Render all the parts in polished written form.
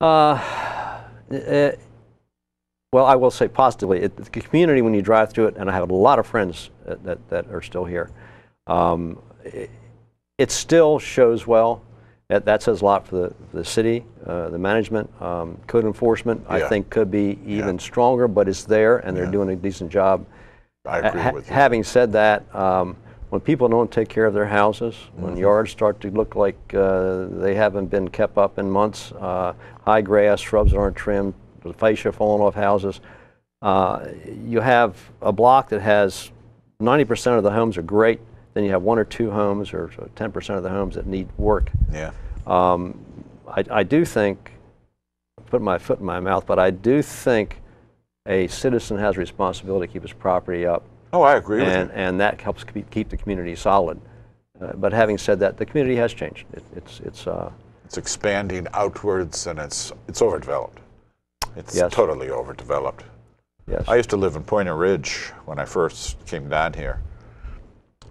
Well, I will say positively, the community, when you drive through it, and I have a lot of friends that are still here, it still shows well. That says a lot for the city, the management, code enforcement. I think could be even stronger, but it's there, and they're doing a decent job. I agree with you. Having said that, when people don't take care of their houses, when yards start to look like they haven't been kept up in months, high grass, shrubs that aren't trimmed, the fascia falling off houses, you have a block that has 90% of the homes are great, then you have 1 or 2 homes or 10% of the homes that need work. Yeah. I do think, put my foot in my mouth, but I do think a citizen has a responsibility to keep his property up. Oh, I agree with you. And that helps keep the community solid. But having said that, the community has changed. It's expanding outwards, and it's overdeveloped. It's totally overdeveloped. Yes. I used to live in Pointer Ridge when I first came down here.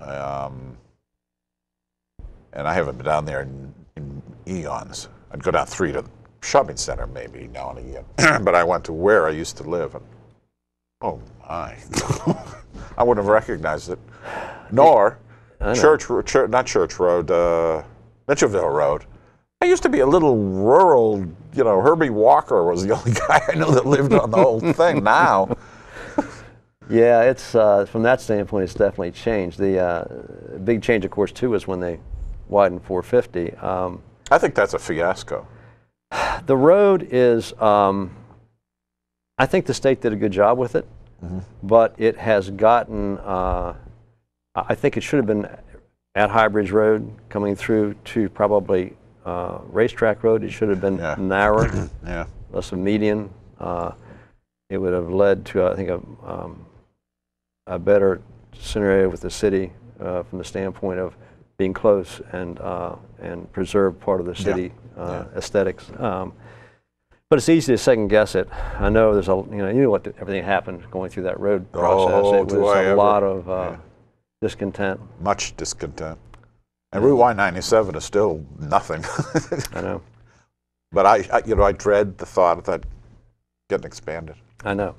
And I haven't been down there in eons. I'd go down 3 to the shopping center maybe now and again. But I went to where I used to live, and oh my. I wouldn't have recognized it. Nor not Church Road, Mitchellville Road. I used to be a little rural, Herbie Walker was the only guy I knew that lived on the whole thing. Now. Yeah, it's from that standpoint, it's definitely changed. The big change, of course, too, is when they widened 450. I think that's a fiasco. The road is, I think the state did a good job with it, but it has gotten, I think it should have been at High Bridge Road coming through to probably Racetrack Road. It should have been narrower, less of a median. It would have led to, I think, a better scenario with the city from the standpoint of being close and preserve part of the city aesthetics. But it's easy to second guess it. I know there's you know what everything happened going through that road process. It was a lot of discontent. Much discontent. And Route 197 is still nothing. I know. But I dread the thought of that getting expanded. I know.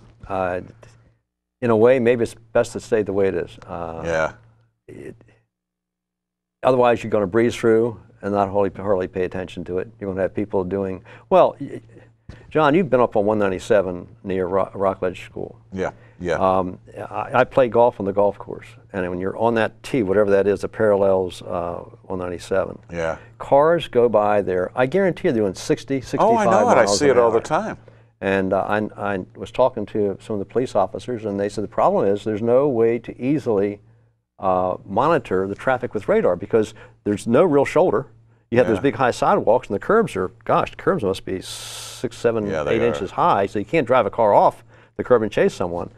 In a way, maybe it's best to stay the way it is. Otherwise, you're going to breeze through and not hardly pay attention to it. You're going to have people doing, well, John, you've been up on 197 near Rockledge School. Yeah, yeah. I play golf on the golf course, and when you're on that tee, whatever that is, that parallels 197, cars go by there. I guarantee you they're doing 60, 65 miles an hour. Oh, I know it. I see it all the time. And I was talking to some of the police officers, and they said the problem is there's no way to easily monitor the traffic with radar because there's no real shoulder. You have those big high sidewalks, and the curbs are, gosh, the curbs must be 6, 7, 8 inches high, so you can't drive a car off the curb and chase someone.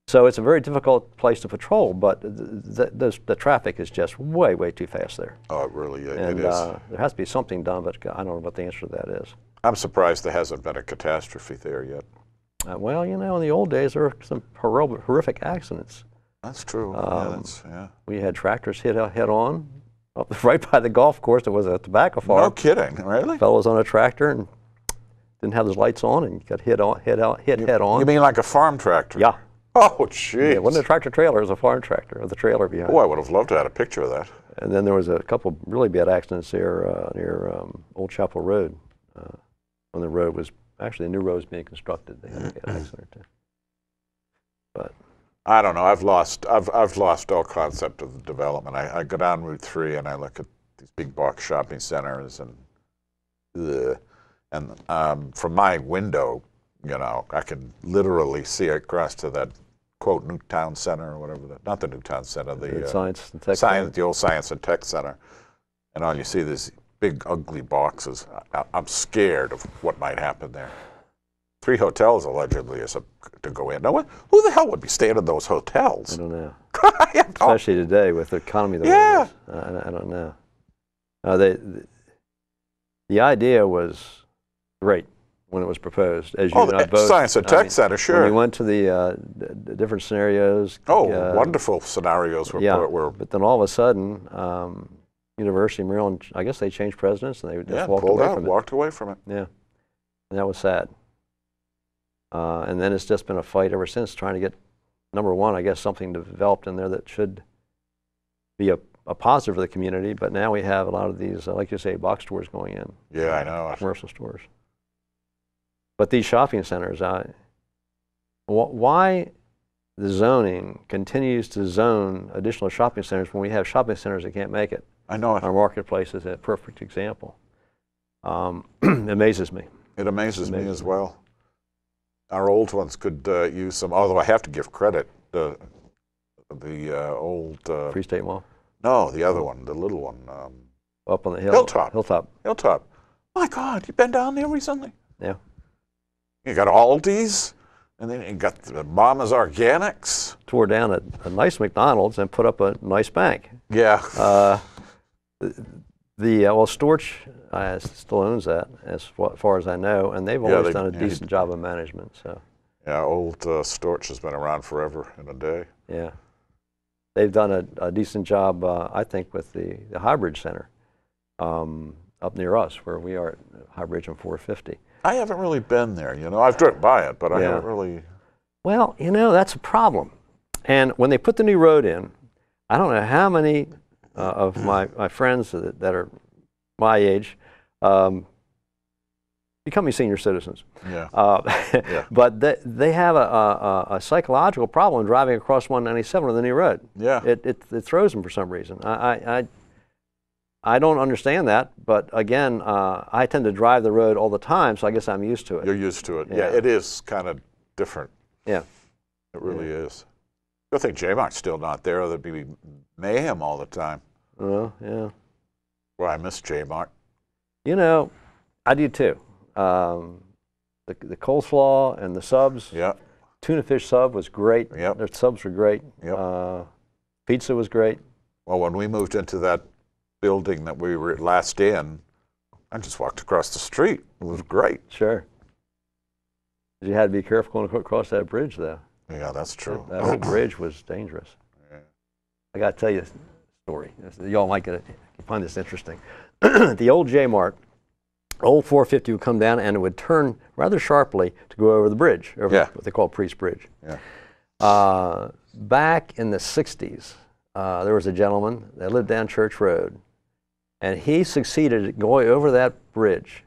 So it's a very difficult place to patrol, but the traffic is just way, way too fast there. Oh, it really is. And there has to be something done, but I don't know what the answer to that is. I'm surprised there hasn't been a catastrophe there yet. Well, you know, in the old days, there were some horrific accidents. That's true. We had tractors hit head-on right by the golf course. There was a tobacco farm. No kidding, really? Fellow was on a tractor and didn't have his lights on and got hit head-on. You mean like a farm tractor? Yeah. Oh, jeez. Yeah, it wasn't a tractor trailer, it was a farm tractor with a trailer behind. Oh, I would have loved to have had a picture of that. And then there was a couple really bad accidents there near Old Chapel Road. When the road was, actually the new road was being constructed. They had a bad accident or two. But I don't know. I've lost all concept of the development. I go down Route 3 and I look at these big box shopping centers and from my window, you know, I can literally see across to that quote Newtown Center or whatever. Not the Newtown Center, the Science and Tech Center. The old Science and Tech Center, and all you see these big ugly boxes. I'm scared of what might happen there. 3 hotels allegedly is to go in. Now, who the hell would be staying in those hotels? I don't know. Especially today with the economy the way it is. I don't know. The idea was great when it was proposed. As you and I both, Science and Tech Center, sure. When we went to the different scenarios. Wonderful scenarios were. But then all of a sudden, University of Maryland, I guess they changed presidents and they just walked away from it. Walked away from it. Yeah. And that was sad. And then it's just been a fight ever since trying to get, number one, I guess, something developed in there that should be a positive for the community. But now we have a lot of these, like you say, box stores going in. Yeah, I know. Commercial stores. But these shopping centers, why the zoning continues to zone additional shopping centers when we have shopping centers that can't make it? I know it. Our marketplace is a perfect example. It amazes me. It amazes me as well. Our old ones could use some, although I have to give credit, the old... Free State Mall? No, the other one, the little one. Up on the hill? Hilltop. Hilltop. My God, you been down there recently? Yeah. You got Aldi's, and then you got the Mama's Organics. Tore down a nice McDonald's and put up a nice bank. Yeah. Well, Storch still owns that, as far as I know, and they've always done a decent job of management. So. Yeah, old Storch has been around forever and a day. Yeah. They've done a decent job, I think, with the High Bridge Center up near us, where we are at High Bridge and 450. I haven't really been there, you know. I've driven by it, but I haven't really... Well, you know, that's a problem. And when they put the new road in, I don't know how many of my friends that are my age becoming senior citizens. Yeah. Yeah. But they have a psychological problem driving across 197 on the new road. Yeah. It throws them for some reason. I don't understand that, but again, I tend to drive the road all the time, so I guess I'm used to it. You're used to it. Yeah, it is kind of different. Yeah. It really is. Good thing J-Mart's still not there. There'd be mayhem all the time. Well, yeah. Well, I miss J-Mart. You know, I do too. The coleslaw and the subs. Yeah. Tuna fish sub was great. Yep. Their subs were great. Yep. Pizza was great. Well, when we moved into that building that we were last in, I just walked across the street. It was great. Sure. You had to be careful going across that bridge, though. Yeah, that's true. That whole bridge was dangerous. Yeah. I got to tell you a story. Y'all might find this interesting. The old J-Mart, old 450 would come down and it would turn rather sharply to go over the bridge, over what they call Priest Bridge. Yeah. Back in the 60s, there was a gentleman that lived down Church Road, and he succeeded at going over that bridge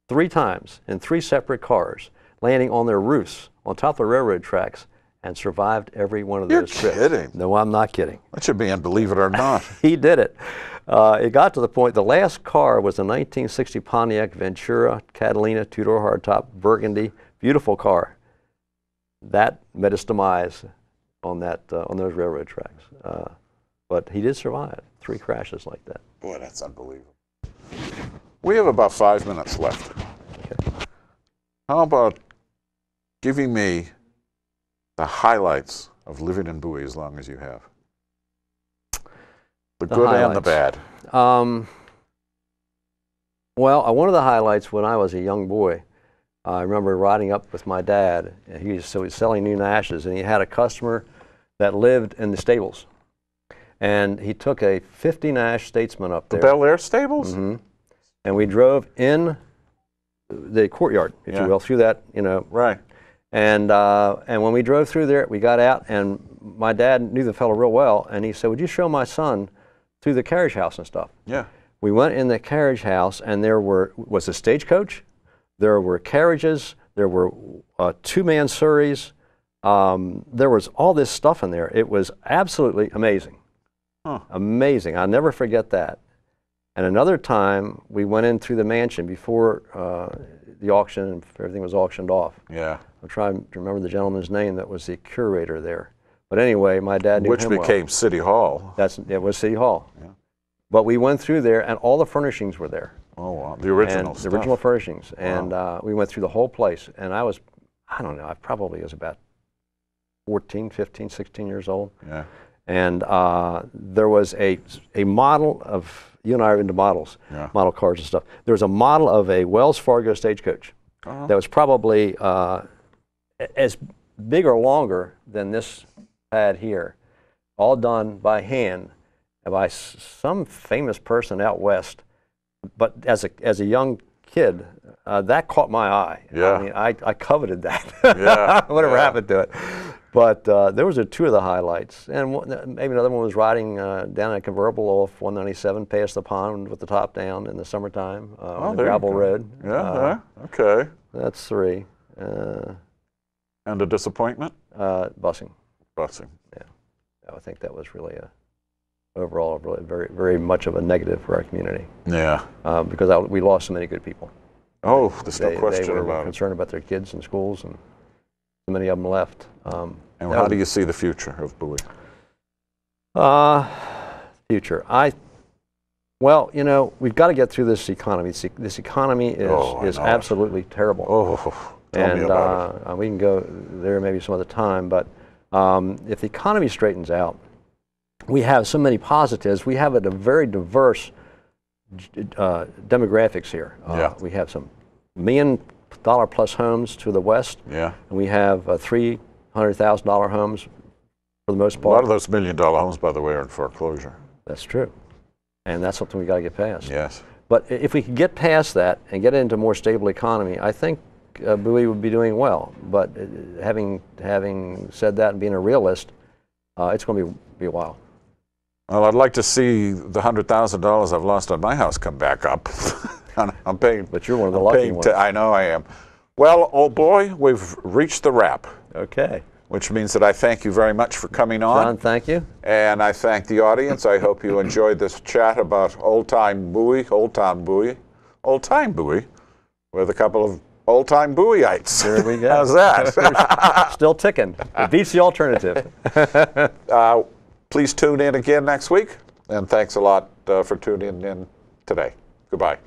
3 times in 3 separate cars, landing on their roofs on top of the railroad tracks, and survived every one of those trips. You're kidding. No, I'm not kidding. That should be in Believe It or Not. He did it. It got to the point, the last car was a 1960 Pontiac Ventura Catalina 2-door hardtop, burgundy, beautiful car. That met its demise on those railroad tracks. But he did survive 3 crashes like that. Boy, that's unbelievable. We have about 5 minutes left. Okay. How about giving me the highlights of living in Bowie as long as you have? The good and the bad. Well, one of the highlights when I was a young boy, I remember riding up with my dad. And he was selling new Nashes, and he had a customer that lived in the stables. And he took a 50 Nash Statesman up there. The Bel Air stables? Mm-hmm. And we drove in the courtyard, if you will, through that, you know. Right. And when we drove through there, we got out, and my dad knew the fellow real well, and he said, "Would you show my son through the carriage house and stuff?" Yeah. We went in the carriage house, and there was a stagecoach, there were carriages, there were 2-man surreys, there was all this stuff in there. It was absolutely amazing. Huh. Amazing. I'll never forget that. And another time, we went in through the mansion before the auction, and everything was auctioned off. Yeah. I'm trying to remember the gentleman's name that was the curator there. But anyway, my dad knew him well. Which became City Hall. It was City Hall. Yeah. But we went through there, and all the furnishings were there. Oh, wow. The original stuff. The original furnishings. Wow. And we went through the whole place. And I don't know, I probably was about 14, 15, 16 years old. Yeah. And there was a model of, you and I are into models, model cars and stuff. There was a model of a Wells Fargo stagecoach that was probably as big or longer than this pad here, all done by hand by some famous person out west. But as a young kid, that caught my eye. Yeah. I mean, I coveted that. Yeah. Whatever Yeah. happened to it. But there was two of the highlights. And maybe another one was riding down in a convertible off 197 past the pond with the top down in the summertime on the gravel road. Yeah, okay. That's 3. And a disappointment? Busing. Busing. Yeah. I think that was really overall really very, very much of a negative for our community. Yeah. Because we lost so many good people. Oh, there's no question they were about it. concerned about their kids in schools, and so many of them left. And how do you see the future of Bowie? Future. Well, you know, we've got to get through this economy. This economy is absolutely terrible. Oh, tell me about it. We can go there maybe some other time, but if the economy straightens out, we have so many positives. We have a very diverse demographics here. We have some $1 million plus homes to the west. Yeah. And we have $300,000 homes for the most part. A lot of those $1 million homes, by the way, are in foreclosure. That's true. And that's something we got to get past. Yes. But if we could get past that and get into a more stable economy, I think Bowie would be doing well. But having said that and being a realist, it's going to be a while. Well, I'd like to see the $100,000 I've lost on my house come back up. I'm paying. But you're one of the lucky ones. I know I am. Well, old boy, we've reached the wrap. Okay. Which means that I thank you very much for coming on. John, thank you. And I thank the audience. I hope you enjoyed this chat about old-time Bowie, with a couple of old-time Bowieites. There we go. How's that? Still ticking. It beats the alternative. Please tune in again next week. And thanks a lot for tuning in today. Goodbye.